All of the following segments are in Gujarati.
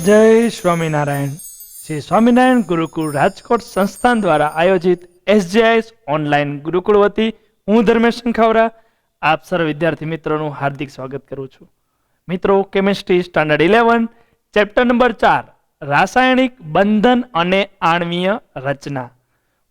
जय स्वामीनारायण। श्री स्वामीनारायण गुरुकुल राजकोट संस्थान द्वारा आयोजित SJIS ऑनलाइन गुरुकुल वती हूँ धर्मेश संखावरा आप सर्व विद्यार्थी मित्रों हार्दिक स्वागत करूँ छूं। मित्रों, केमिस्ट्री स्टैंडर्ड 11 चैप्टर नंबर 4 रासायणिक बंधन अने आणवीय रचना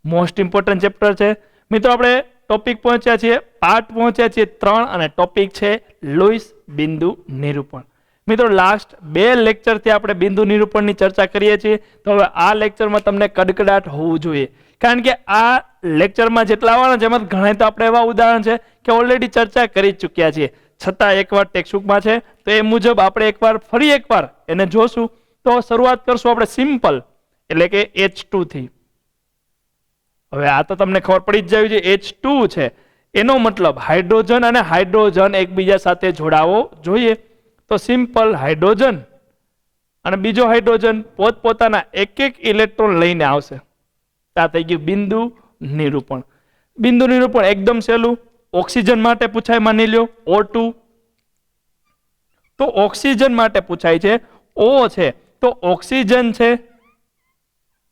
मोस्ट इम्पोर्टન્ટ चैप्टर है। मित्रों, આપણે टॉपिक पहुंच्या छे, पार्ट पहुंच्या छे 3 અને टॉपिक છે લुईस बिंदु निरूपण। मित्रों, लास्ट 2 लेक्चर थी આપણે बिंदु निरूपण ની ચર્ચા કરીએ છીએ, તો હવે આ લેક્ચર માં તમને કડકડાટ હોવું જોઈએ, કારણ કે આ લેક્ચર માં જેટલા આવવાના છે એમાં ઘણા તો આપણે એવા ઉદાહરણ છે કે ઓલરેડી ચર્ચા કરી ચૂક્યા છીએ, છતાં એકવાર ટેક્સ્ટબુક માં છે તો એ મુજબ આપણે એકવાર ફરી એકવાર એને જોશું। તો શરૂઆત કરશું આપણે સિમ્પલ એટલે કે H2 થી। હવે આ તો તમને ખબર પડી જ જાય છે, H2 છે એનો મતલબ હાઇડ્રોજન અને હાઇડ્રોજન એકબીજા સાથે જોડાવો જોઈએ। तो सिंपल हाइड्रोजन અને બીજો હાઇડ્રોજન પોતપોતાના એક એક ઇલેક્ટ્રોન લઈને આવશે। આ થઈ ગયું બિંદુ નિરૂપણ। બિંદુ નિરૂપણ એકદમ સહેલું। ઓક્સિજન માટે પૂછાય, માની લ્યો O2, તો ઓક્સિજન માટે પૂછાય છે O છે તો ઓક્સિજન છે।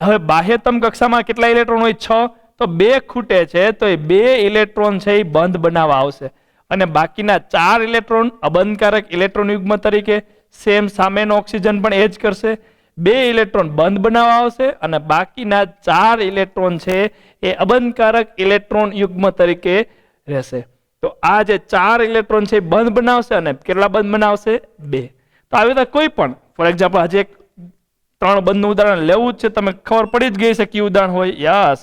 હવે બાહ્યતમ કક્ષામાં કેટલા ઇલેક્ટ્રોન હોય? 6, તો 2 ખૂટે છે તો એ 2 ઇલેક્ટ્રોન છે એ બંધ બનાવવા આવશે અને બાકીના 4 ઇલેક્ટ્રોન અબંધકારક ઇલેક્ટ્રોન યુગ્મ તરીકે સેમ સામેનો ઓક્સિજન પણ એ જ કરશે। 2 ઇલેક્ટ્રોન બંધ બનાવવા આવશે અને બાકીના 4 ઇલેક્ટ્રોન છે એ અબંધકારક ઇલેક્ટ્રોન યુગ્મ તરીકે રહેશે। તો આ જે 4 ઇલેક્ટ્રોન છે બંધ બનાવશે અને કેટલા બંધ બનાવશે? 2। તો આવી રીતે કોઈ પણ ફોર એક્ઝામ્પલ હજી એક 3 બંધનું ઉદાહરણ લેવું જ છે, તમે ખબર પડી જ ગઈ છે કયું ઉદાહરણ હોય? યસ,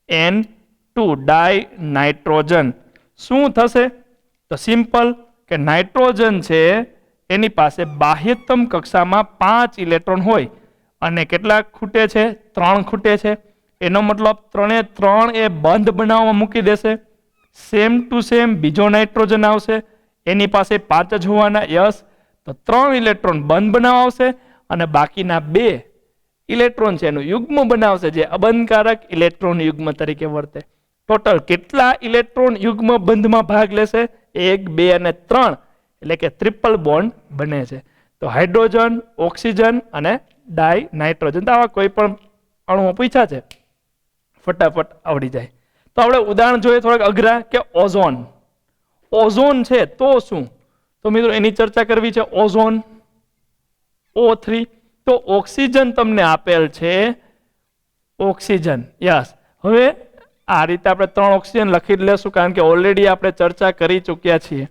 N2 ડાઈ નાઇટ્રોજન। શું થશે? तो सिंपल के नाइट्रोजन छे एनी पासे बाह्यतम कक्षा में 5 इलेक्ट्रॉन होय अने केटला खूटे छे? 3 खूटे छे। एनो मतलब 3 ए बंध बनाववा मूकी देशे। सेम टू सेम बीजो नाइट्रोजन आवशे, एनी पासे 5 ज होवाना। यस, तो 3 इलेक्ट्रॉन बंध बनाववा आवशे अने बाकीना 2 इलेक्ट्रॉन छे एनुं युग्म बनावशे जे अबंधकारक इलेक्ट्रॉन युग्म तरीके वर्ते। टोटल केटला इलेक्ट्रॉन युग्म बंध में भाग लेशे? 1, 2 અને 3 એટલે કે ટ્રિપલ બોન્ડ બને છે। તો હાઇડ્રોજન, ઓક્સિજન અને ડાઈ નાઇટ્રોજન, તો આવા કોઈ પણ અણુઓ પૂછ્યા છે ફટાફટ આવડી જાય। તો આપણે ઉદાહરણ જોઈએ થોડાક અઘરા કે ઓઝોન। ઓઝોન છે તો શું? તો મિત્રો એની ચર્ચા કરવી છે। ઓઝોન O3, તો ઓક્સિજન તમને આપેલ છે ઓક્સિજન। યસ, હવે આ રીતે આપણે 3 ઓક્સિજન લખી લેશું કારણ કે ઓલરેડી આપણે ચર્ચા કરી ચૂક્યા છીએ।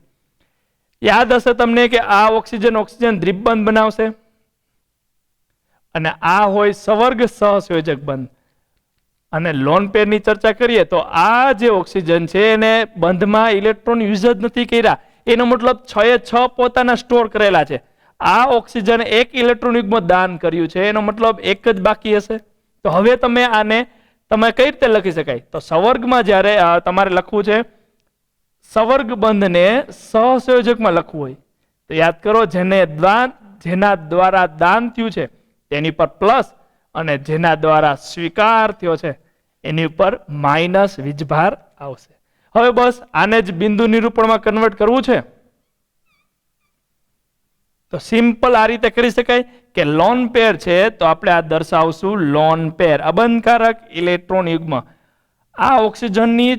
યાદ હશે તમને કે આ ઓક્સિજન દ્વિબંધ બનાવશે અને આ હોય સવર્ગ સહસંયોજક બંધ। અને લોન પેર ની ચર્ચા કરીએ તો આ જે ઓક્સિજન છે એને બંધમાં ઇલેક્ટ્રોન યુઝ જ નથી કર્યા, એનો મતલબ 6 એ 6 પોતાના સ્ટોર કરેલા છે। આ ઓક્સિજન 1 ઇલેક્ટ્રોન યુગ્મ દાન કર્યું છે, એનો મતલબ 1 જ બાકી હશે। તો હવે તમે આને તમે કઈ રીતે લખી શકાય? તો સવર્ગમાં જ્યારે તમારે લખવું છે સવર્ગ બંધને સહસંયોજકમાં લખવું હોય તો યાદ કરો જેના દ્વારા દાન થયું છે તેની પર પ્લસ અને જેના દ્વારા સ્વીકાર થયો છે એની ઉપર માઇનસ વીજભાર આવશે। હવે બસ આને જ બિંદુ નિરૂપણમાં કન્વર્ટ કરવું છે તો સિમ્પલ આ રીતે કરી શકાય કે લોન પેર છે તો આપણે આ દર્શાવશું લોન પેર અબંધકારક ઇલેક્ટ્રોન યુગ્મ। આ ઓક્સિજનની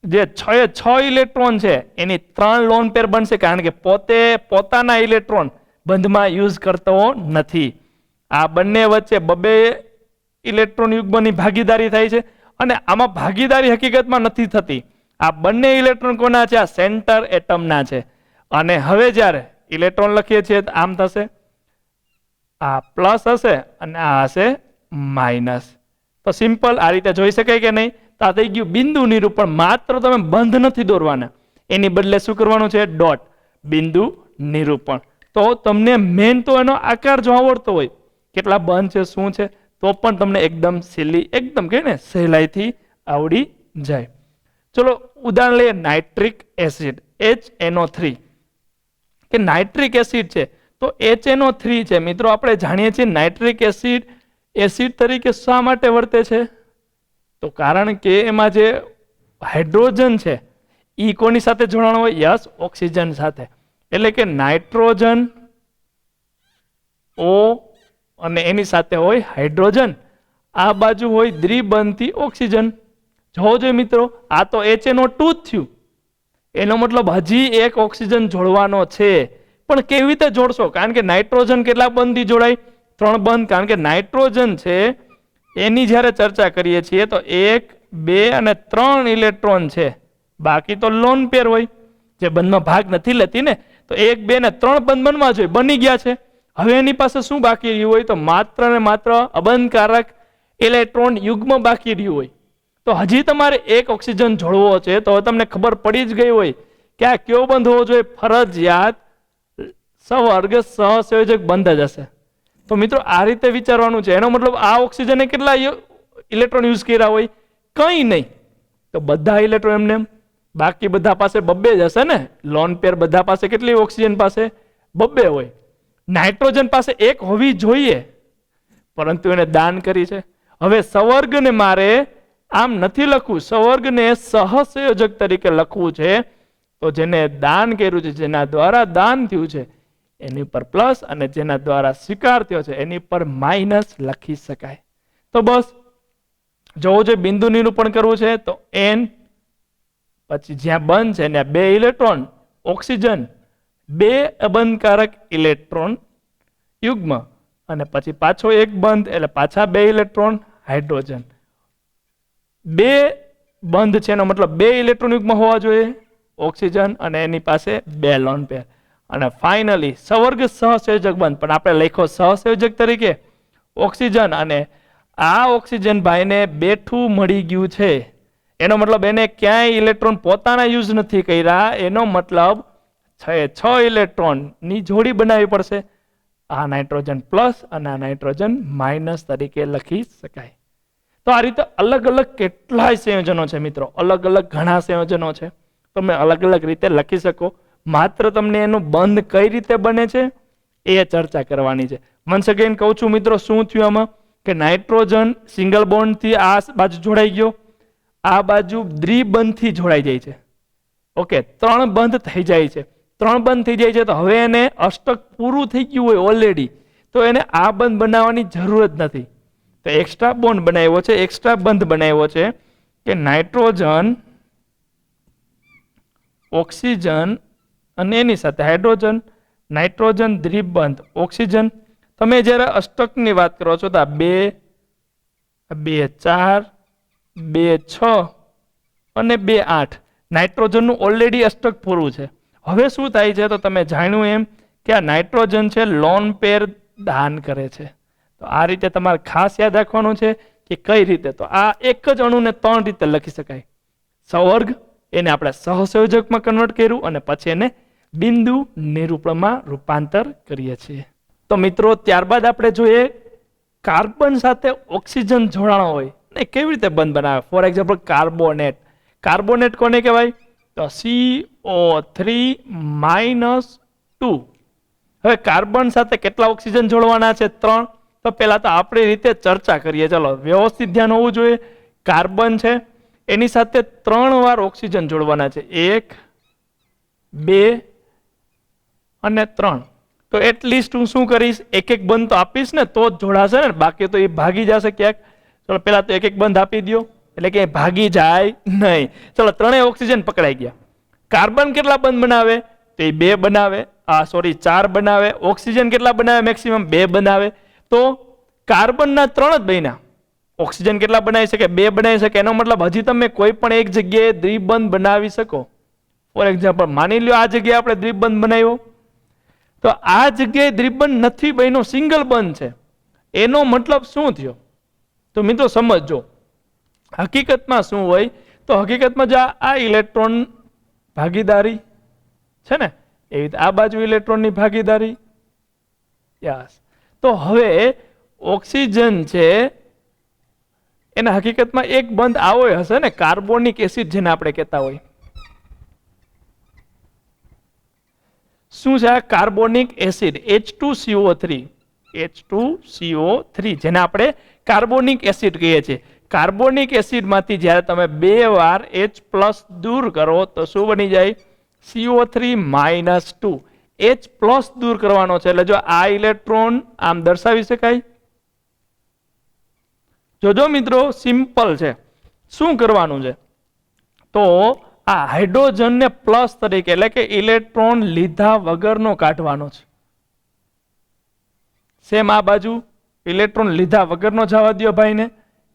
જે 6 એ 6 ઇલેક્ટ્રોન છે એની 3 લોન પેર બનશે કારણ કે પોતાના ઇલેક્ટ્રોન બંધમાં યુઝ કરતો નથી। આ બંને વચ્ચે 2 ઇલેક્ટ્રોન યુગ્મની ભાગીદારી થાય છે અને આમાં ભાગીદારી હકીકતમાં નથી થતી। આ બંને ઇલેક્ટ્રોન કોના છે? આ સેન્ટર એટમના છે। અને હવે જ્યારે ઇલેક્ટ્રોન લખીએ છીએ તો આમ થશે, આ પ્લસ હશે અને આ હશે માઇનસ। તો સિમ્પલ આ રીતે જોઈ શકાય કે નહીં? તો આ થઈ ગયું બિંદુ નિરૂપણ। માત્ર તમે બંધ નથી દોરવાના, એની બદલે શું કરવાનું છે? ડોટ, બિંદુ નિરૂપણ। તો તમને મેન તો એનો આકાર જો આવડતો હોય કેટલા બંધ છે શું છે તો પણ તમને એકદમ સિલી એકદમ કે ને સહેલાઈથી આવડી જાય। ચલો ઉદાહરણ લઈએ નાઇટ્રિક એસિડ HNO3 કે નાઇટ્રિક એસિડ છે તો HNO3 છે। મિત્રો આપણે જાણીએ છીએ નાઇટ્રિક એસિડ તરીકે શા માટે વર્તે છે? તો કારણ કે એમાં જે હાઇડ્રોજન છે એ કોની સાથે જોડાણ હોય? યસ, ઓક્સિજન સાથે। એટલે કે નાઇટ્રોજન O અને એની સાથે હોય હાઇડ્રોજન, આ બાજુ હોય દ્વિબંધથી ઓક્સિજન. જોજો મિત્રો, આ તો HNO2 જ થયું. એનો મતલબ હજી એક ઓક્સિજન જોડવાનો છે. પણ કેવી રીતે જોડશો? કારણ કે નાઇટ્રોજન કેટલા બંધથી જોડાય? 3 બંધ. કારણ કે નાઇટ્રોજન છે એની જ્યારે ચર્ચા કરીએ છીએ તો 1, 2 અને 3 ઇલેક્ટ્રોન છે. બાકી તો લોન પેર હોય જે બંધમાં ભાગ નથી લેતી ને. તો 1, 2 ને 3 બંધ બનવા જોઈએ, બની ગયા છે. હવે એની પાસે શું બાકી રહ્યું હોય? તો માત્ર ને માત્ર અબંધકારક ઇલેક્ટ્રોન યુગ્મ બાકી રહ્યું હોય. તો હજી તમારે એક ઓક્સિજન જોડવો છે. તો હવે તમને ખબર પડી જ ગઈ હોય કે આ કયો બંધ હોવો જોઈએ? ફરજિયાત સવર્ગ સહસંયોજક બંધ જ હશે. તો મિત્રો આ રીતે વિચારવાનું છે. એનો મતલબ આ ઓક્સિજને કેટલા ઇલેક્ટ્રોન યુઝ કર્યા હોય? કંઈ નહીં. તો બધા ઇલેક્ટ્રોન એમને બાકી બધા પાસે બબ્બે જ હશે ને. લોન પેર બધા પાસે કેટલી ઓક્સિજન પાસે? બબ્બે હોય. નાઇટ્રોજન પાસે એક હોવી જોઈએ, પરંતુ એને દાન કરી છે. હવે સવર્ગને મારે આમ નથી લખવું, સવર્ગને સહસંયોજક તરીકે લખવું છે. તો જેને દાન કર્યું છે, જેના દ્વારા દાન થયું છે એની પર પ્લસ, અને જેના દ્વારા સ્વીકાર થયો છે એની પર માઇનસ લખી શકાય. તો બસ જોવું છે, બિંદુ નિરૂપણ કરવું છે તો N, પછી જ્યાં બંધ છે ત્યાં 2 ઇલેક્ટ્રોન ઓક્સિજન, 2 અબંધકારક ઇલેક્ટ્રોન યુગ્મ, અને પછી પાછો એક બંધ એટલે પાછા 2 ઇલેક્ટ્રોન હાઇડ્રોજન. 2 બંધ છે એનો મતલબ 2 ઇલેક્ટ્રોન યુગ્મ હોવા જોઈએ ઓક્સિજન, અને એની પાસે 2 લોન પેર. અને ફાઇનલી સવર્ગ સહસંયોજક બંધ, પણ આપણે લખ્યો સહસંયોજક તરીકે ઓક્સિજન, અને આ ઓક્સિજન ભાઈને બેઠું મળી ગયું છે. એનો મતલબ એને ક્યાંય ઇલેક્ટ્રોન પોતાના યુઝ નથી કર્યા. એનો મતલબ 6 ઇલેક્ટ્રોનની જોડી બનાવવી પડશે. આ નાઇટ્રોજન પ્લસ અને આ નાઇટ્રોજન માઇનસ તરીકે લખી શકાય. તો આ રીતે અલગ અલગ કેટલાય સંયોજનો છે મિત્રો, અલગ અલગ ઘણા સંયોજનો છે. તમે અલગ અલગ રીતે લખી શકો. માત્ર તમને એનું બંધ કઈ રીતે બને છે એ ચર્ચા કરવાની છે. વન્સ અગેન કહું છું મિત્રો, શું થયું આમાં કે નાઇટ્રોજન સિંગલ બોન્ડથી આ બાજુ જોડાઈ ગયો, આ બાજુ દ્વિબંધથી જોડાઈ જાય છે. ઓકે, 3 બંધ થઈ જાય છે. 3 બંધ થઈ જાય છે તો હવે એને અષ્ટક પૂરું થઈ ગયું હોય ઓલરેડી, તો એને આ બંધ બનાવવાની જરૂર જ નથી. તો એક્સ્ટ્રા બોન્ડ બનાવ્યો છે, એક્સ્ટ્રા બંધ બનાવ્યો છે કે નાઇટ્રોજન ઓક્સિજન અને એની સાથે હાઇડ્રોજન, નાઇટ્રોજન દ્વિબંધ ઓક્સિજન. તમે જ્યારે અષ્ટકની વાત કરો છો તો 2, 2, 4, 2, 6 અને 2, 8 નાઇટ્રોજનનું ઓલરેડી અષ્ટક પૂરું છે. હવે શું થાય છે? તો તમે જાણ્યું એમ કે આ નાઇટ્રોજન છે લોન પેર દાન કરે છે. તો આ રીતે તમારે ખાસ યાદ રાખવાનું છે કે કઈ રીતે. તો આ એક જ અણુને 3 રીતે લખી શકાય. સવર્ગ એને આપણે સહસંયોજકમાં કન્વર્ટ કર્યું, અને પછી એને બિંદુ નિરૂપણમાં રૂપાંતર કરીએ છીએ. તો મિત્રો ત્યારબાદ આપણે જોઈએ કાર્બન સાથે ઓક્સિજન જોડાણો હોય ને કેવી રીતે બંધ બનાવે. For example carbonate. કાર્બોનેટ કોને કહેવાય? તો CO3-2. હવે કાર્બન સાથે કેટલા ઓક્સિજન જોડવાના છે? 3. તો પહેલા તો આપણી રીતે ચર્ચા કરીએ. ચલો, વ્યવસ્થિત ધ્યાન હોવું જોઈએ. કાર્બન છે એની સાથે 3 વાર ઓક્સિજન જોડવાના છે. 1, 2 અને 3. તો એટલીસ્ટ હું શું કરીશ? એક એક બંધ તો આપીશ ને તો જ જોડાશે ને, બાકી તો એ ભાગી જશે ક્યાંક. ચલો પહેલા તો એક એક બંધ આપી દો એટલે કે ભાગી જાય નહીં. ચલો 3 ઓક્સિજન પકડાઈ ગયા. કાર્બન કેટલા બંધ બનાવે? તો એ 2 બનાવે. 4 બનાવે. ઓક્સિજન કેટલા બનાવે? મેક્સિમમ 2 બનાવે. તો કાર્બનના 3 જ બન્યા. ઓક્સિજન કેટલા બનાવી શકે? 2 બનાવી શકે. એનો મતલબ હજી તમે કોઈ પણ એક જગ્યાએ દ્વિબંધ બનાવી શકો. ફોર એક્ઝામ્પલ માની લો આ જગ્યાએ આપણે દ્વિબંધ બનાવ્યો, તો આ જગ્યાએ દ્વિબંધ નથી બન્યો, સિંગલ બંધ છે. એનો મતલબ શું થયો? તો મિત્રો સમજો, હકીકતમાં શું હોય? તો હકીકતમાં જો આ ઇલેક્ટ્રોન ભાગીદારી છે ને, એવી રીતે આ બાજુ ઇલેક્ટ્રોનની ભાગીદારી. યસ. તો હવે ઓક્સિજન છે એના હકીકતમાં એક બંધ આવો હશે ને, કાર્બોનિક એસિડ જેને આપણે કહેતા હોય. શું છે આ કાર્બોનિક એસિડ? H2CO3. H2CO3 જેને આપણે કાર્બોનિક એસિડ કહીએ છીએ. કાર્બોનિક એસિડમાંથી જ્યારે તમે 2 વાર H+ દૂર કરો તો શું બની જાય? CO3-2. H+ દૂર કરવાનો છે એટલે જો આ ઇલેક્ટ્રોન આમ દર્શાવી શકાય જોજો મિત્રો, સિમ્પલ છે. શું કરવાનું છે? તો આ હાઇડ્રોજનને પ્લસ તરીકે એટલે કે ઇલેક્ટ્રોન લીધા વગરનો કાઢવાનો છે. સેમ આ બાજુ ઇલેક્ટ્રોન લીધા વગરનો જવા દો ભાઈને,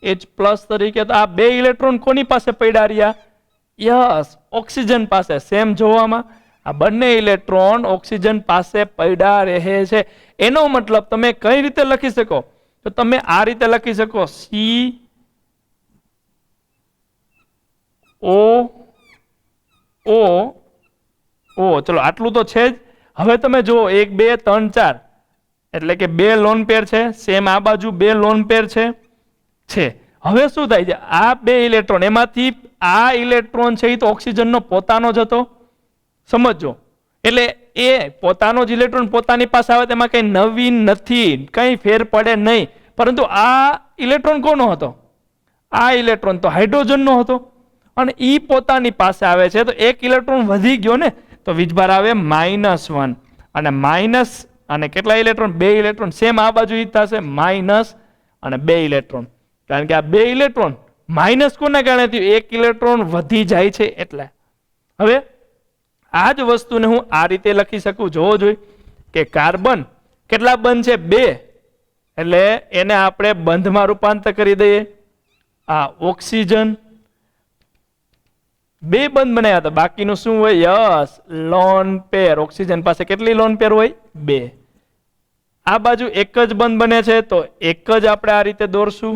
H પ્લસ તરીકે. તો આ બે ઇલેક્ટ્રોન કોની પાસે પડ્યા રહ્યા? યસ, ઓક્સિજન પાસે. સેમ જોવામાં આ બંને ઇલેક્ટ્રોન ઓક્સિજન પાસે પડ્યા રહે છે. એનો મતલબ તમે કઈ રીતે લખી શકો? તો તમે આ રીતે લખી શકો, CO O. ચલો આટલું તો છે જ. હવે તમે જુઓ 1 2 3 4 એટલે કે બે લોન પેર છે. સેમ આ બાજુ બે લોન પેર છે. હવે શું થાય છે? આ બે ઇલેક્ટ્રોન એમાંથી આ ઇલેક્ટ્રોન છે એ તો ઓક્સિજનનો પોતાનો જ હતો. સમજો, એટલે એ પોતાનો જ ઇલેક્ટ્રોન પોતાની પાસે આવે તેમાં કઈ નવીન નથી, કઈ ફેર પડે નહીં. પરંતુ આ ઇલેક્ટ્રોન કોનો હતો? આ ઇલેક્ટ્રોન તો હાઇડ્રોજનનો હતો અને ઈ પોતાની પાસે આવે છે. તો એક ઇલેક્ટ્રોન વધી ગયો ને, તો વીજભાર આવે -1 અને માઇનસ અને કેટલા ઇલેક્ટ્રોન? 2 ઇલેક્ટ્રોન. સેમ આ બાજુ ઈ થશે માઇનસ અને 2 ઇલેક્ટ્રોન. કારણ કે આ 2 ઇલેક્ટ્રોન માઇનસ કોના કારણે થયું? એક ઇલેક્ટ્રોન વધી જાય છે એટલે. હવે આ જ વસ્તુને હું આ રીતે લખી શકું. જોવો જોઈએ કે કાર્બન કેટલા બંધ છે? 2. એટલે એને આપણે બંધમાં રૂપાંતર કરી દઈએ. આ ઓક્સિજન 2 બંધ બનાવ્યા હતા, બાકીનું શું હોય? Yes, lone pair. ઓક્સિજન પાસે કેટલી લોન પેર હોય? 2. આ બાજુ એક જ બંધ બને છે, તો એક જ આપણે આ રીતે દોરશું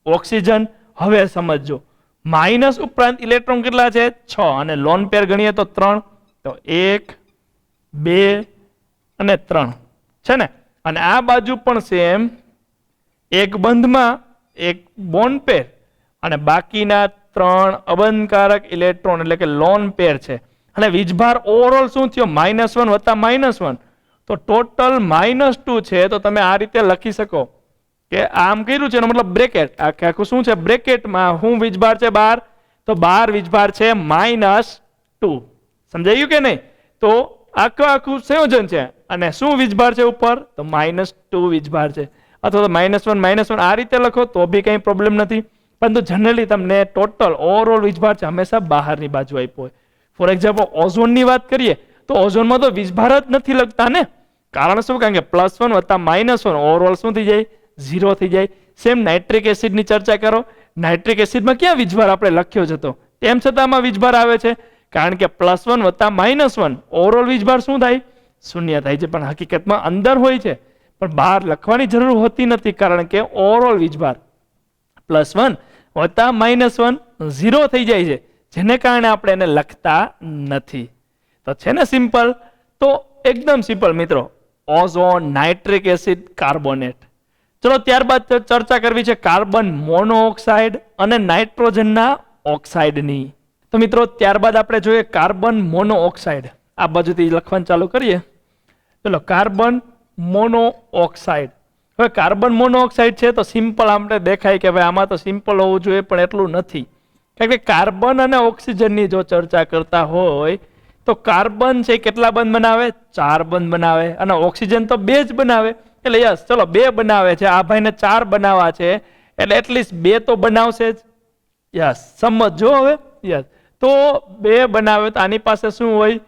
ઓક્સિજન. હવે સમજો, માઇનસ ઉપરાંત ઇલેક્ટ્રોન કેટલા છે? 6 અને લોન પેર ગણીએ તો 3. તો 1 2 અને 3 છે ને. અને આ બાજુ પણ સેમ, એક બંધમાં એક બોન્ડ પેર અને બાકીના 3 અબંધકારક ઇલેક્ટ્રોન એટલે કે લોન પેર છે. અને વીજભાર ઓવરઓલ શું થયો? -1 વત્તા -1, તો ટોટલ -2 છે. તો તમે આ રીતે લખી શકો કે આમ કર્યું છે એનો મતલબ બ્રેકેટ. આખું શું છે? બ્રેકેટમાં શું વીજભાર છે બહાર? તો બહાર વીજભાર છે -2. સમજાયું કે નહીં? તો આખું સંયોજન છે અને શું વીજભાર છે ઉપર? તો -2 વીજભાર છે. અથવા તો -1 આ રીતે લખો તો બી કંઈ પ્રોબ્લેમ નથી. પરંતુ જનરલી તમને ટોટલ ઓવરઓલ વીજભાર છે હંમેશા બહારની બાજુ આપ્યો હોય. ફોર એક્ઝામ્પલ ઓઝોનની વાત કરીએ તો ઓઝોનમાં તો વીજભાર જ નથી લખતા ને. કારણ શું? કારણ કે +1 વત્તા -1 ઓવરઓલ શું થઈ જાય? 0 થઈ જાય. સેમ નાઇટ્રિક એસિડની ચર્ચા કરો. નાઇટ્રિક એસિડમાં ક્યાં વીજભાર આપણે લખ્યો જ હતો, તેમ છતાં આમાં વીજભાર આવે છે. કારણ કે +1 વત્તા -1 ઓવરઓલ વીજભાર શું થાય? 0 થાય છે. પણ હકીકતમાં અંદર હોય છે, પણ બહાર લખવાની જરૂર હોતી નથી. કારણ કે ઓવરઓલ વીજભાર +1 વત્તા -1 0 થઈ જાય છે, જેને કારણે આપણે એને લખતા નથી. તો છે ને સિમ્પલ. તો એકદમ સિમ્પલ મિત્રો, ઓઝોન, નાઇટ્રિક એસિડ, કાર્બોનેટ. ચલો ત્યારબાદ ચર્ચા કરવી છે કાર્બન મોનોઓક્સાઇડ અને નાઇટ્રોજનના ઓક્સાઇડની. તો મિત્રો ત્યારબાદ આપણે જોઈએ કાર્બન મોનોઓક્સાઇડ. આ બાજુથી લખવાનું ચાલુ કરીએ. ચલો, કાર્બન મોનોઓક્સાઇડ. હવે કાર્બન મોનોઓક્સાઇડ છે તો સિમ્પલ આપણે દેખાય કે ભાઈ આમાં તો સિમ્પલ હોવું જોઈએ, પણ એટલું નથી. કારણ કે કાર્બન અને ઓક્સિજનની જો ચર્ચા કરતા હોય તો કાર્બન છે કેટલા બંધ બનાવે? 4 બંધ બનાવે. અને ઓક્સિજન તો 2 જ બનાવે. એટલે યસ, ચલો 2 બનાવે છે. આ ભાઈને 4 બનાવવા છે એટલે એટલીસ્ટ 2 તો બનાવશે જ. યસ, સમજો હવે. યસ, તો 2 બનાવે તો આની પાસે શું હોય?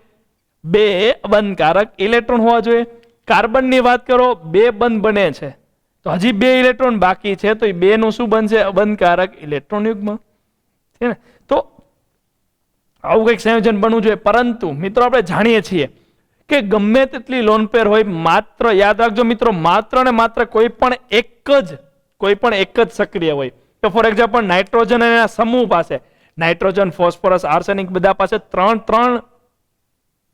2 અબંધકારક ઇલેક્ટ્રોન હોવા જોઈએ. કાર્બનની વાત કરો, 2 બંધ બને છે તો હજી 2 ઇલેક્ટ્રોન બાકી છે, તો એ 2 નું શું બનશે? અબંધકારક ઇલેક્ટ્રોન યુગ્મ. છે ને. તો આવું કંઈક સંયોજન બનવું જોઈએ. પરંતુ મિત્રો આપણે જાણીએ છીએ કે ગમે તેટલી લોન પેર હોય, માત્ર યાદ રાખજો મિત્રો, માત્ર ને માત્ર કોઈ પણ એક જ સક્રિય હોય. તો ફોર એક્ઝામ્પલ નાઇટ્રોજન અને એના સમૂહ પાસે નાઇટ્રોજન, ફોસ્ફરસ, આર્સેનિક બધા પાસે 3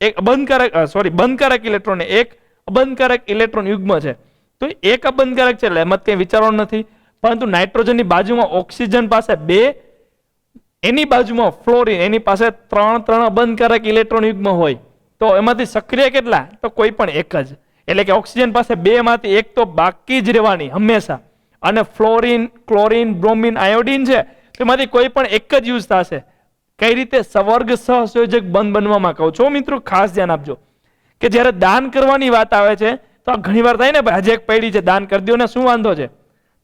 એક બંધકારક ઇલેક્ટ્રોન, એક અબંધકારક ઇલેક્ટ્રોન યુગ્મ છે. તો એક અબંધકારક છે એટલે એમાં કંઈ વિચારવાનું નથી. પરંતુ નાઇટ્રોજનની બાજુમાં ઓક્સિજન પાસે 2, એની બાજુમાં ફ્લોરિન, એની પાસે 3 અબંધકારક ઇલેક્ટ્રોન યુગ્મ હોય. તો એમાંથી સક્રિય કેટલા? તો કોઈ પણ એક જ. એટલે કે ઓક્સિજન પાસે 2 માંથી એક તો બાકી જ રહેવાની હંમેશા. અને ફ્લોરિન, ક્લોરિન, બ્રોમિન, આયોડિન છે તો એમાંથી કોઈ પણ એક જ યુઝ થશે. કઈ રીતે? સવર્ગ સહસંયોજક બંધ બનવામાં. કહું છું મિત્રો, ખાસ ધ્યાન આપજો કે જ્યારે દાન કરવાની વાત આવે છે તો ઘણી વાર થાય ને, ભાઈ આજે એક પૈડી છે દાન કરી દો ને, શું વાંધો છે?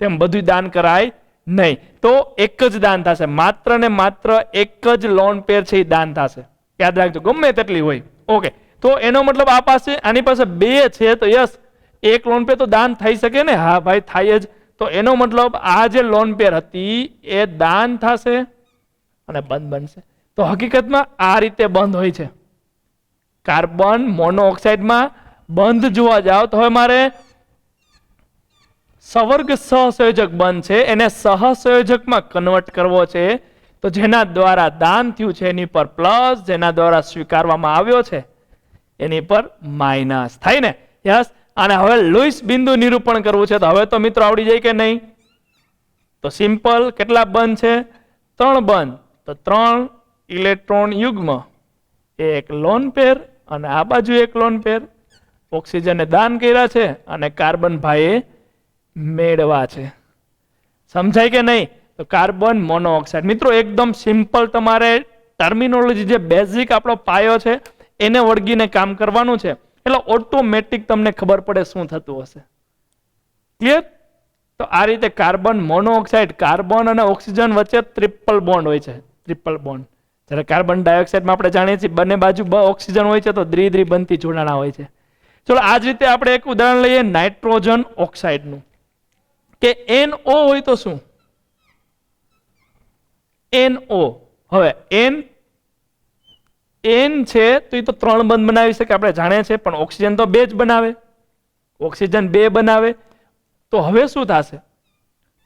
તેમ બધું દાન કરાય નહીં. તો એક જ દાન થશે, માત્ર ને માત્ર એક જ લોન પેર છે એ દાન થશે. યાદ રાખજો, ગમે તેટલી હોય. ઓકે, તો એનો મતલબ આ પાસે આની પાસે બે છે, તો યસ એક લોન પેર તો દાન થઈ શકે ને? હા ભાઈ, થાય જ. તો એનો મતલબ આ જે લોન પેર હતી એ દાન થશે અને બંધ બનશે. તો હકીકતમાં આ રીતે બંધ હોય છે. કાર્બન મોનોઓક્સાઇડમાં બંધ જોવા જાવ તો હવે મારે સવર્ગ સહસંયોજક બંધ છે એને સહસંયોજકમાં કન્વર્ટ કરવો છે. તો જેના દ્વારા દાન થયું છે એની પર પ્લસ, જેના દ્વારા સ્વીકારવામાં આવ્યો છે એની પર માઇનસ થાય ને? યસ. અને હવે લુઈસ બિંદુ નિરૂપણ કરવું છે. તો હવે તો મિત્રો આવડી જાય કે નહીં? તો સિમ્પલ, કેટલા બંધ છે? 3 બંધ. તો 3 ઇલેક્ટ્રોન યુગ્મ, એક લોન પેર અને આ બાજુ એક લોન પેર. ઓક્સિજને દાન કર્યા છે અને કાર્બન ભાઈએ મેળવા છે. સમજાય કે નહીં? તો કાર્બન મોનોઓક્સાઇડ. મિત્રો એકદમ સિમ્પલ, તમારે ટર્મિનોલોજી જે બેઝિક આપણો પાયો છે એને વળગીને કામ કરવાનું છે, એટલે ઓટોમેટિક તમને ખબર પડે શું થતું હશે. ક્લિયર? તો આ રીતે કાર્બન મોનોઓક્સાઇડ, કાર્બન અને ઓક્સિજન વચ્ચે ટ્રિપલ બોન્ડ હોય છે. Triple bond. જ્યારે કાર્બન ડાયોક્સાઇડમાં આપણે જાણીએ છીએ બંને બાજુ ઓક્સિજન હોય છે તો દ્વિ બનતી જોડાણા હોય છે. ચલો આ જ રીતે આપણે એક ઉદાહરણ લઈએ નાઇટ્રોજન ઓક્સાઇડનું, કે NO હોય તો શું? NO. હવે N છે તો એ તો 3 બંધ બનાવી શકે, આપણે જાણીએ છીએ, પણ ઓક્સિજન તો 2 જ બનાવે. ઓક્સિજન 2 બનાવે. તો હવે શું થશે?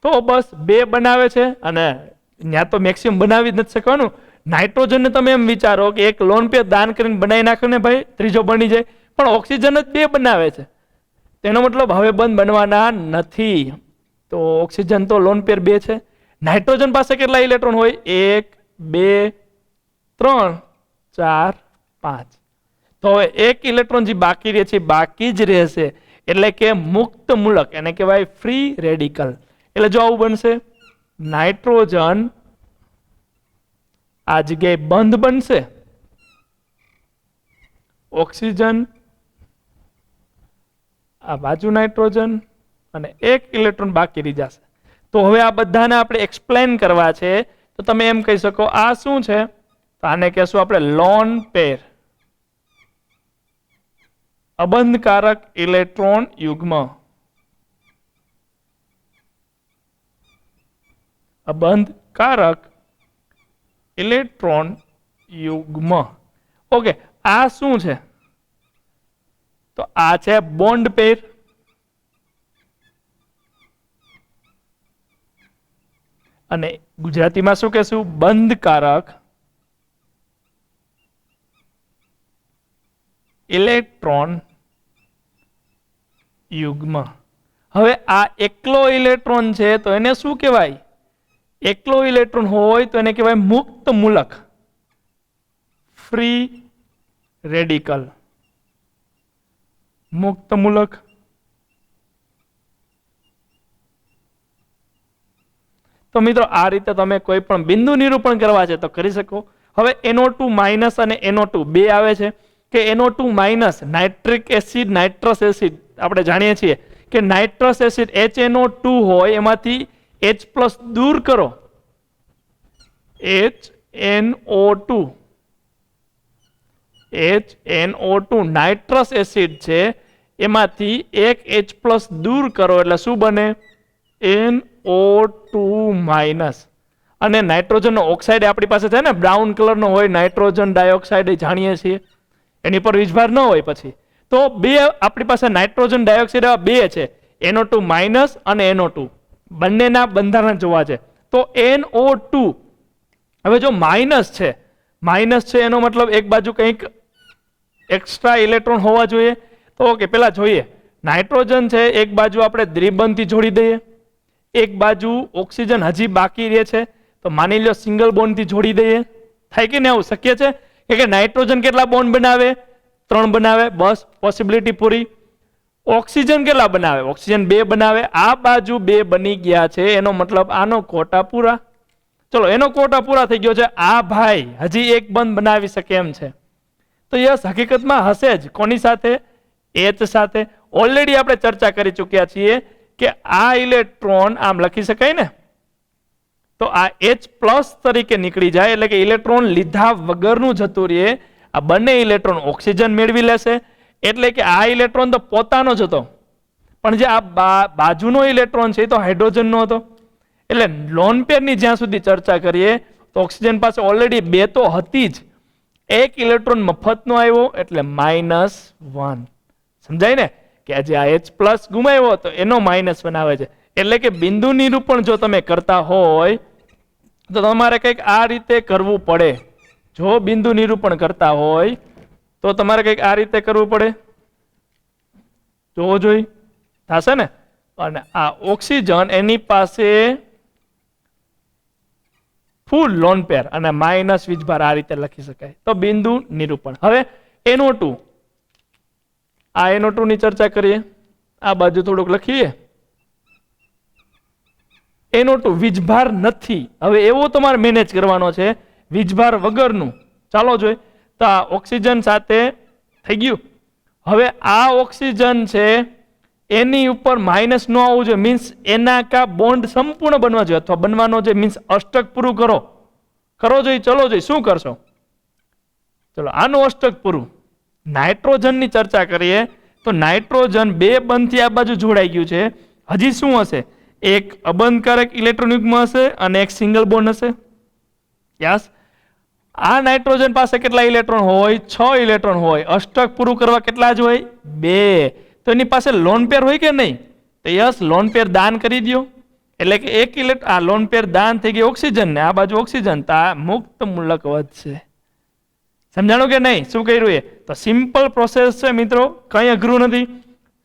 તો બસ 2 બનાવે છે અને ત્યાં તો મેક્સિમમ બનાવી જ નથી શકવાનું. નાઇટ્રોજનને તમે એમ વિચારો કે એક લોન પેર દાન કરીને બનાવી નાખો ને ભાઈ, ત્રીજો બની જાય, પણ ઓક્સિજન જ 2 બનાવે છે. તેનો મતલબ હવે બંધ બનવાના નથી. તો ઓક્સિજન તો લોન પેર 2 છે. નાઇટ્રોજન પાસે કેટલા ઇલેક્ટ્રોન હોય? 1 2 3 4 5. તો હવે એક ઇલેક્ટ્રોન જે બાકી રહે છે બાકી જ રહેશે, એટલે કે મુક્ત મૂલક, એને કહેવાય ફ્રી રેડિકલ. એટલે જો આવું બનશે, નાઇટ્રોજન આ જગ્યાએ બંધ બનશે, ઓક્સિજન આ બાજુ નાઇટ્રોજન, અને એક ઇલેક્ટ્રોન બાકી રહી જશે. તો હવે આ બધાને આપણે એક્સપ્લેન કરવા છે, તો તમે એમ કહી શકો આ શું છે? તો આને કહેશું આપણે લોન પેર, અબંધકારક ઇલેક્ટ્રોન યુગ્મ. અબંધકારક ઇલેક્ટ્રોન યુગ્મ. ઓકે, આ શું છે? તો આ છે બોન્ડ પેર. અને ગુજરાતીમાં શું કહેશું? બંધકારક ઇલેક્ટ્રોન યુગ્મ. હવે આ એકલો ઇલેક્ટ્રોન છે તો એને શું કહેવાય? એકલો ઇલેક્ટ્રોન હોય તો એને કહેવાય મુક્ત મૂલક, ફ્રી રેડિકલ. મુક્ત મૂલક. તો મિત્રો આ રીતે તમે કોઈ પણ બિંદુ નિરૂપણ કરવા છે તો કરી શકો. હવે NO2 માઇનસ અને NO2 બે આવે છે, કે NO2 minus nitric acid, nitrous acid. આપણે જાણીએ છીએ કે નાઇટ્રસ એસિડ HNO2 હોય એમાંથી H+ દૂર કરો, HNO2 નાઇટ્રસ એસિડ છે એમાંથી એક H+ દૂર કરો એટલે શું બને? NO2 minus. અને નાઇટ્રોજનનો ઓક્સાઇડ આપણી પાસે છે ને, બ્રાઉન કલરનો હોય નાઇટ્રોજન ડાયોક્સાઇડ, જાણીએ છીએ, એની પર વીજભાર ન હોય. પછી તો બે આપણી પાસે નાઇટ્રોજન ડાયોક્સાઇડ એવા બે છે, NO2 માઇનસ અને NO2. બંનેના બંધારણ જોવા છે. તો NO2 હવે જો માઇનસ છે એનો મતલબ એક બાજુ કંઈક એક્સ્ટ્રા ઇલેક્ટ્રોન હોવા જોઈએ. તો ઓકે, પેલા જોઈએ, નાઇટ્રોજન છે એક બાજુ આપણે દ્વિબંધથી જોડી દઈએ, એક બાજુ ઓક્સિજન હજી બાકી રહે છે તો માની લો સિંગલ બોન્ડથી જોડી દઈએ. થાય કે ને? આવું શક્ય છે? કે નાઇટ્રોજન કેટલા બોન્ડ બનાવે? 3 બનાવે, બસ પોસિબિલિટી પૂરી. ઓક્સિજન કેટલા બનાવે? ઓક્સિજન 2 બનાવે. આ બાજુ 2 બની ગયા છે, એનો મતલબ આનો કોટા પૂરા. ચલો, એનો કોટા પૂરા થઈ ગયો છે. આ ભાઈ હજી એક બંધ બનાવી શકે એમ છે. તો યસ, હકીકતમાં હશે જ. કોની સાથે? H સાથે. ઓલરેડી આપણે ચર્ચા કરી ચૂક્યા છીએ કે આ ઇલેક્ટ્રોન આમ લખી શકાય ને, તો આ H+ તરીકે નીકળી જાય, એટલે કે ઇલેક્ટ્રોન લીધા વગરનું જતું રહે. આ બંને ઇલેક્ટ્રોન ઓક્સિજન મેળવી લેશે, એટલે કે આ ઇલેક્ટ્રોન તો પોતાનો જ હતો, પણ જે આ બાજુનો ઇલેક્ટ્રોન છે એ તો હાઇડ્રોજનનો હતો. એટલે લોન પેરની જ્યાં સુધી ચર્ચા કરીએ તો ઓક્સિજન પાસે ઓલરેડી 2 તો હતી જ, એક ઇલેક્ટ્રોન મફતનો આવ્યો એટલે -1. સમજાય ને કે આજે આ H+ ગુમાવ્યો તો એનો -1 આવે છે. એટલે કે બિંદુ નિરૂપણ જો તમે કરતા હોય તો તમારે કંઈક આ રીતે કરવું પડે. જો બિંદુ નિરૂપણ કરતા હોય તો તમારે કંઈક આ રીતે કરવું પડે. જોવો જોઈ થશે ને. અને આ ઓક્સિજન એની પાસે ફૂલ લોન પેર અને માઇનસ વીજભાર આ રીતે લખી શકાય. તો બિંદુ નિરૂપણ. હવે NO2, આ NO2 ની ચર્ચા કરીએ. આ બાજુ થોડુંક લખીએ. NO2 વીજભાર નથી. હવે એવો તમારે મેનેજ કરવાનો છે વીજભાર વગરનું. ચાલો જોઈએ. તો આ ઓક્સિજન સાથે થઈ ગયું. હવે આ ઓક્સિજન છે એની ઉપર માઇનસ ન આવવું જોઈએ, મીન્સ એના કા બોન્ડ સંપૂર્ણ બનવા જોઈએ, અથવા બનવાનો છે મીન્સ અષ્ટક પૂરું કરો જોઈએ. ચલો જોઈએ શું કરશો. ચલો આનું અષ્ટક પૂરું. નાઇટ્રોજનની ચર્ચા કરીએ તો નાઇટ્રોજન 2 બંધથી આ બાજુ જોડાઈ ગયું છે. હજી શું હશે? એક અબંધકારક ઇલેક્ટ્રોન યુગ્મ હશે અને એક સિંગલ બોન્ડ હશે. યસ. આ નાઇટ્રોજન પાસે કેટલા ઇલેક્ટ્રોન હોય? 6 ઇલેક્ટ્રોન હોય. અષ્ટક પૂરું કરવા કેટલા જ હોય? 2. તો એની પાસે લોન પેર હોય કે નહીં? તો યસ, લોન પેર દાન કરી દો. એટલે કે એક ઇલેક્ટ્રોન આ લોન પેર દાન થઈ ગઈ ઓક્સિજન ને, આ બાજુ ઓક્સિજન, તો આ મુક્ત મૂલક વધશે. સમજાણું કે નહીં? શું કર્યું એ? તો સિમ્પલ પ્રોસેસ છે મિત્રો, કંઈ અઘરું નથી.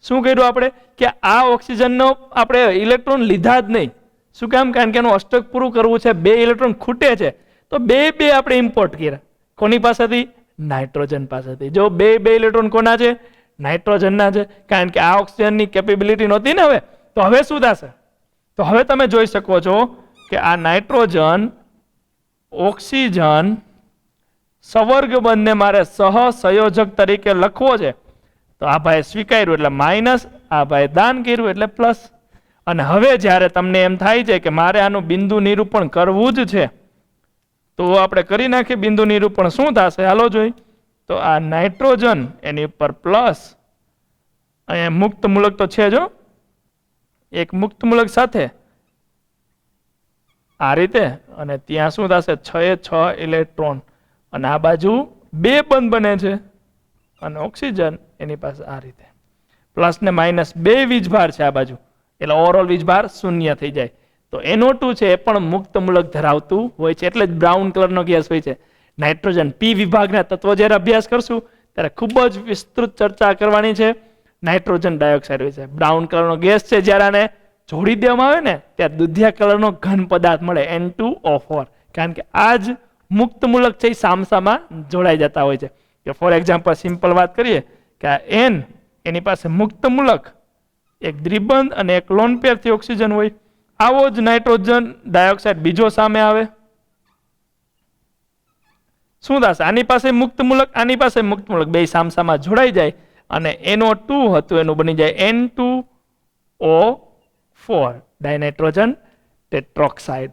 શું કર્યું આપણે કે આ ઓક્સિજનનો આપણે ઇલેક્ટ્રોન લીધા જ નહીં. શું કામ? કારણ કે એનું અષ્ટક પૂરું કરવું છે, 2 ઇલેક્ટ્રોન ખૂટે છે, તો 2 આપણે ઇમ્પોર્ટ કર્યા. કોની પાસેથી? નાઇટ્રોજન પાસેથી. જો 2 ઇલેક્ટ્રોન કોના છે? નાઇટ્રોજનના છે. કારણ કે આ ઓક્સિજનની કેપેબિલિટી નહોતી ને. હવે તો હવે શું થશે? તો હવે તમે જોઈ શકો છો કે આ નાઇટ્રોજન ઓક્સિજન સવર્ગ બંધને મારે સહસંયોજક તરીકે લખવો છે. તો આ ભાઈ સ્વીકાર્યું એટલે માઇનસ, આ ભાઈ દાન કર્યું એટલે પ્લસ. અને હવે જ્યારે તમને એમ થાય છે કે મારે આનું બિંદુ નિરૂપણ કરવું જ છે, તો આપણે કરી નાખીએ બિંદુ નિરૂપણ. શું થશે હાલો જોઈ. તો આ નાઇટ્રોજન એની ઉપર પ્લસ, અહીંયા મુક્ત મૂલક તો છે જો, એક મુક્ત મૂલક સાથે આ રીતે, અને ત્યાં શું થશે? 6 ઇલેક્ટ્રોન, અને આ બાજુ 2 બંધ બને છે, અને ઓક્સિજન એની પાસે આ રીતે પ્લસ ને માઇનસ 2 વીજભાર છે આ બાજુ, એટલે ઓવરઓલ વીજભાર 0 થઈ જાય. તો NO2 છે એ પણ મુક્ત મૂલક ધરાવતું હોય છે, એટલે જ બ્રાઉન કલરનો ગેસ હોય છે. નાઇટ્રોજન P વિભાગના તત્વો જ્યારે અભ્યાસ કરશું ત્યારે ખૂબ જ વિસ્તૃત ચર્ચા કરવાની છે. નાઇટ્રોજન ડાયોક્સાઇડ હોય છે, બ્રાઉન કલરનો ગેસ છે. જ્યારે આને જોડી દેવામાં આવે ને ત્યારે દુધિયા કલરનો ઘન પદાર્થ મળે, N2O4. કારણ કે આ જ મુક્ત મૂલક છે એ સામસામા જોડાઈ જતા હોય છે. કે ફોર એક્ઝામ્પલ સિમ્પલ વાત કરીએ કે આ N એની પાસે મુક્ત મૂલક, એક દ્વિબંધ અને એક લોન પેરથી ઓક્સિજન હોય. આવો જ નાઇટ્રોજન ડાયોક્સાઇડ બીજો સામે આવે. શું થશે? આની પાસે મુક્ત મૂલક, આની પાસે મુક્ત મૂલક, 2 સામસામા જોડાઈ જાય અને NO2 હતું એનું બની જાય N2O4, ડાયનાઇટ્રોજન ટેટ્રોક્સાઇડ.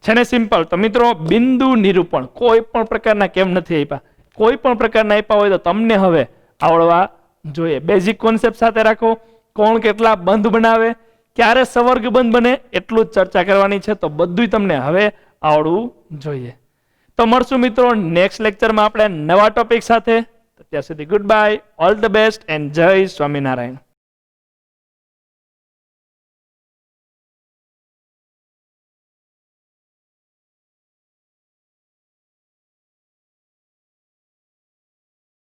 છે ને સિમ્પલ. તો મિત્રો બિંદુ નિરૂપણ કોઈ પણ પ્રકારના કેમ નથી આપ્યા, કોઈ પણ પ્રકારના આપ્યા હોય તો તમને હવે આવડવા જોઈએ. બેઝિક કોન્સેપ્ટ સાથે રાખો. કોણ કેટલા બંધ બનાવે, ક્યારે સવર્ગ બંધ બને, એટલું જ ચર્ચા કરવાની છે. તો બધું તમને હવે આવડવું જોઈએ. તો મળશું મિત્રો નેક્સ્ટ લેક્ચરમાં આપણે નવા ટોપિક સાથે. ત્યાં સુધી good bye, all the best and જય સ્વામિનારાયણ.